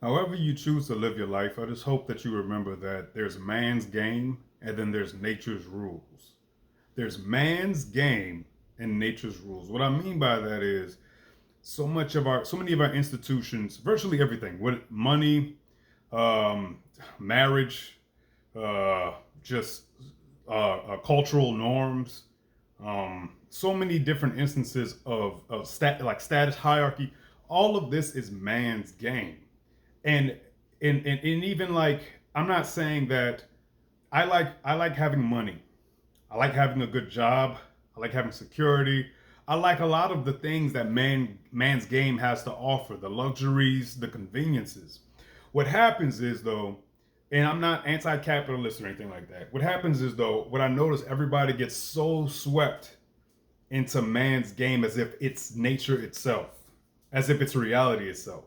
However you choose to live your life, I just hope that you remember that there's man's game and then there's nature's rules. There's man's game and nature's rules. What I mean by that is so many of our institutions, virtually everything, with money, um, marriage, uh, just cultural norms, so many different instances of like status hierarchy. All of this is man's game, and and even like I'm not saying that I like having money. I like having a good job. I like having security. I like a lot of the things that man's game has to offer, the luxuries, the conveniences. What happens is though, and I'm not anti-capitalist or anything like that. What happens is though, what I notice everybody gets so swept into man's game as if it's nature itself, as if it's reality itself.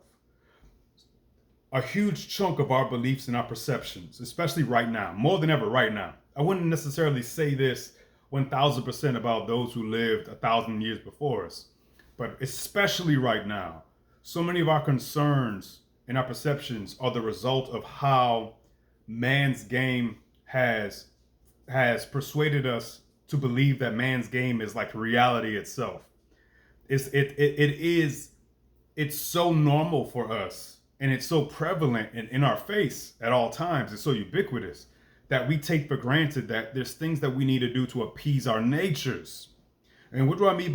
A huge chunk of our beliefs and our perceptions, especially right now, more than ever right now. I wouldn't necessarily say this 1000% about those who lived 1,000 years before us, but especially right now, so many of our concerns and our perceptions are the result of how man's game has has persuaded us to believe that man's game is like reality itself. It's so normal for us and it's so prevalent in our face at all times. It's so ubiquitous that we take for granted that there's things that we need to do to appease our natures. And what do I mean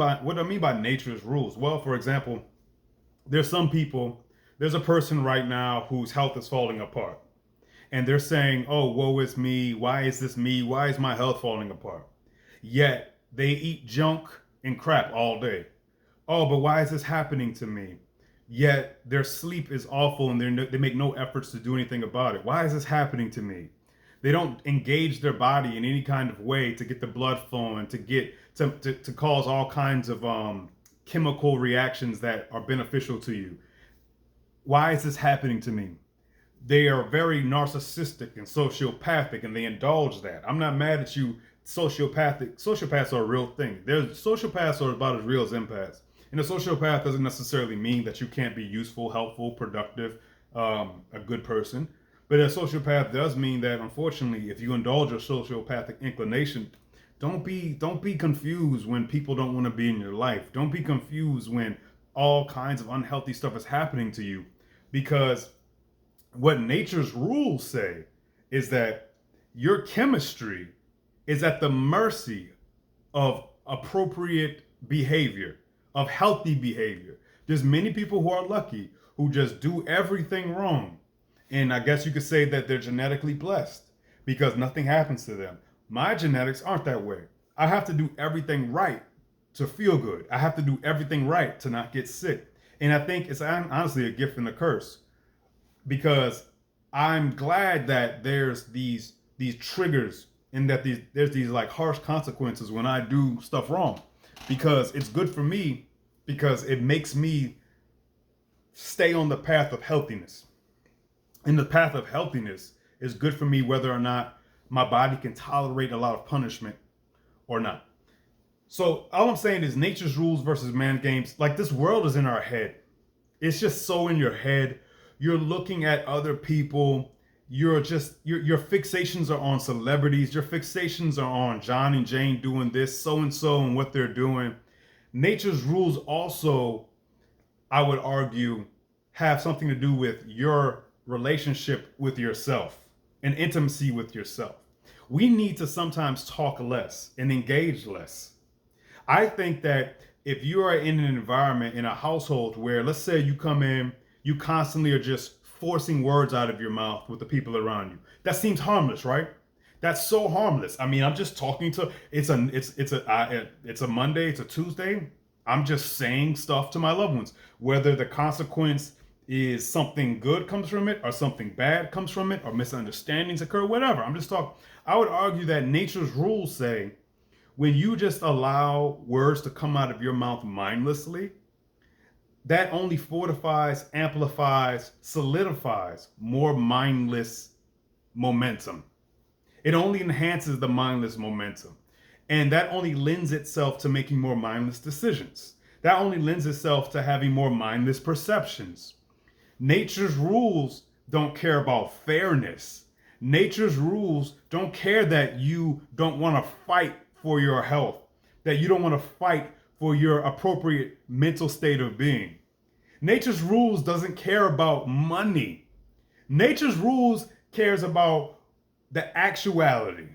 by nature's rules? Well, for example, there's some people, there's a person right now whose health is falling apart. And they're saying, oh, woe is me. Why is this me? Why is my health falling apart? Yet they eat junk and crap all day. Oh, but why is this happening to me? Yet their sleep is awful and they make no efforts to do anything about it. Why is this happening to me? They don't engage their body in any kind of way to get the blood flowing, to cause all kinds of chemical reactions that are beneficial to you. Why is this happening to me? They are very narcissistic and sociopathic and they indulge that. I'm not mad at you. Sociopaths are a real thing. There's sociopaths are about as real as empaths. And a sociopath doesn't necessarily mean that you can't be useful, helpful, productive, a good person. But a sociopath does mean that, unfortunately, if you indulge your sociopathic inclination, don't be confused when people don't want to be in your life. Don't be confused when all kinds of unhealthy stuff is happening to you, because what nature's rules say is that your chemistry is at the mercy of appropriate behavior, of healthy behavior. There's many people who are lucky who just do everything wrong. And I guess you could say that they're genetically blessed because nothing happens to them. My genetics aren't that way. I have to do everything right to feel good. I have to do everything right to not get sick. And I think it's honestly a gift and a curse, because I'm glad that there's these triggers and that there's these like harsh consequences when I do stuff wrong, because it's good for me, because it makes me stay on the path of healthiness. And the path of healthiness is good for me whether or not my body can tolerate a lot of punishment or not. So all I'm saying is nature's rules versus man games. Like, this world is in our head. It's just so in your head. You're looking at other people. Your fixations are on celebrities. Your fixations are on John and Jane doing this, so and so, and what they're doing. Nature's rules also, I would argue, have something to do with your relationship with yourself and intimacy with yourself. We need to sometimes talk less and engage less. I think that if you are in an environment, in a household where, let's say, you come in, you constantly are just forcing words out of your mouth with the people around you. That seems harmless, right? That's so harmless. I mean, I'm just talking to. It's a Monday. It's a Tuesday. I'm just saying stuff to my loved ones. Whether the consequence is something good comes from it, or something bad comes from it, or misunderstandings occur, whatever. I'm just talking. I would argue that nature's rules say when you just allow words to come out of your mouth mindlessly, that only fortifies, amplifies, solidifies more mindless momentum. It only enhances the mindless momentum. And that only lends itself to making more mindless decisions. That only lends itself to having more mindless perceptions. Nature's rules don't care about fairness. Nature's rules don't care that you don't want to fight for your health, that you don't want to fight for your appropriate mental state of being. Nature's rules doesn't care about money. Nature's rules cares about the actuality.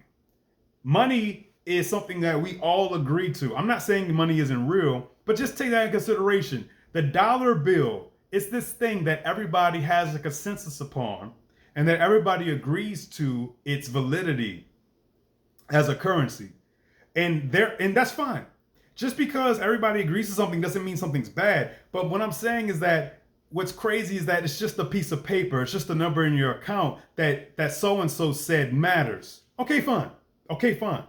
Money is something that we all agree to. I'm not saying money isn't real, but just take that in consideration. The dollar bill is this thing that everybody has a consensus upon and that everybody agrees to its validity as a currency. And that's fine. Just because everybody agrees to something doesn't mean something's bad. But what I'm saying is that what's crazy is that it's just a piece of paper. It's just a number in your account that so-and-so said matters. Okay, fine. Okay, fine.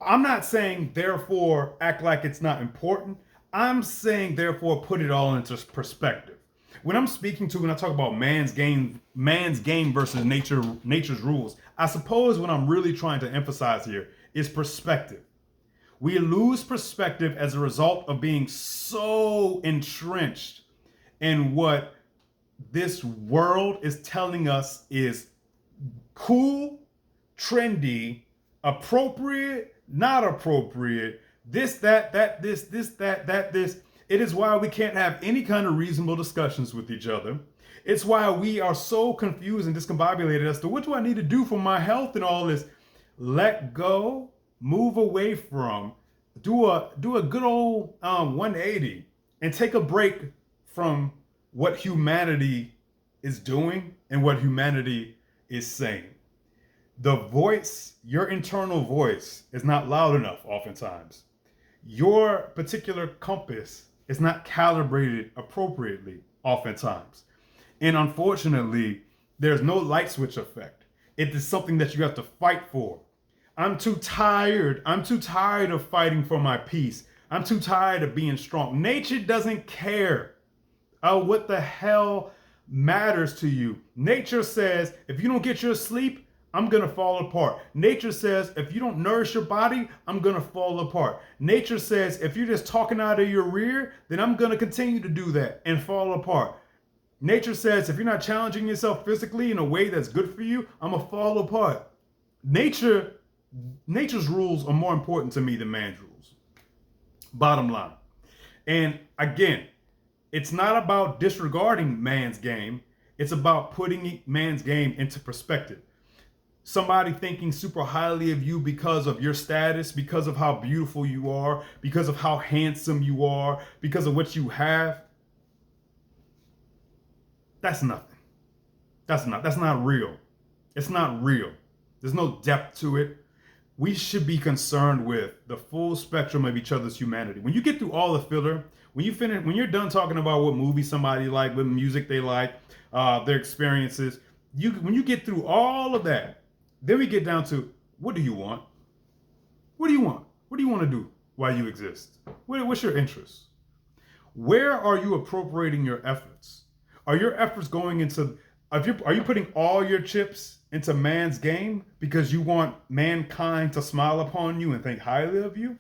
I'm not saying therefore act like it's not important. I'm saying therefore put it all into perspective. When I talk about man's game versus nature's rules, I suppose what I'm really trying to emphasize here is perspective. We lose perspective as a result of being so entrenched in what this world is telling us is cool, trendy, appropriate, not appropriate, this, that, this, this. It is why we can't have any kind of reasonable discussions with each other. It's why we are so confused and discombobulated as to what do I need to do for my health and all this. Let go, move away from, do a good old 180 and take a break from what humanity is doing and what humanity is saying. The voice, your internal voice, is not loud enough oftentimes. Your particular compass is not calibrated appropriately oftentimes. And unfortunately, there's no light switch effect. It is something that you have to fight for. I'm too tired of fighting for my peace. I'm too tired of being strong. Nature doesn't care what the hell matters to you. Nature says, if you don't get your sleep, I'm going to fall apart. Nature says, if you don't nourish your body, I'm going to fall apart. Nature says, if you're just talking out of your rear, then I'm going to continue to do that and fall apart. Nature says, if you're not challenging yourself physically in a way that's good for you, I'm going to fall apart. Nature's rules are more important to me than man's rules. Bottom line. And again, it's not about disregarding man's game. It's about putting man's game into perspective. Somebody thinking super highly of you because of your status, because of how beautiful you are, because of how handsome you are, because of what you have. That's nothing. That's not real. It's not real. There's no depth to it. We should be concerned with the full spectrum of each other's humanity. When you get through all the filler, when you're done talking about what movie somebody like, what music they like, their experiences, when you get through all of that, then we get down to, what do you want? What do you want? What do you want to do while you exist? What's your interest? Where are you appropriating your efforts? Are your efforts going into, are you putting all your chips into man's game because you want mankind to smile upon you and think highly of you?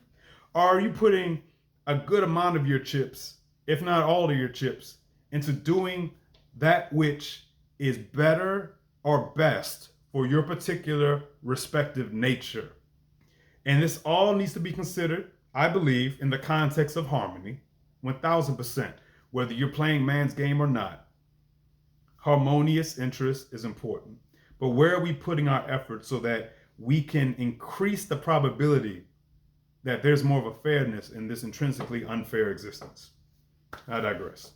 Or are you putting a good amount of your chips, if not all of your chips, into doing that which is better or best for your particular respective nature? And this all needs to be considered, I believe, in the context of harmony, 1000%. Whether you're playing man's game or not, harmonious interest is important. But where are we putting our efforts so that we can increase the probability that there's more of a fairness in this intrinsically unfair existence? I digress.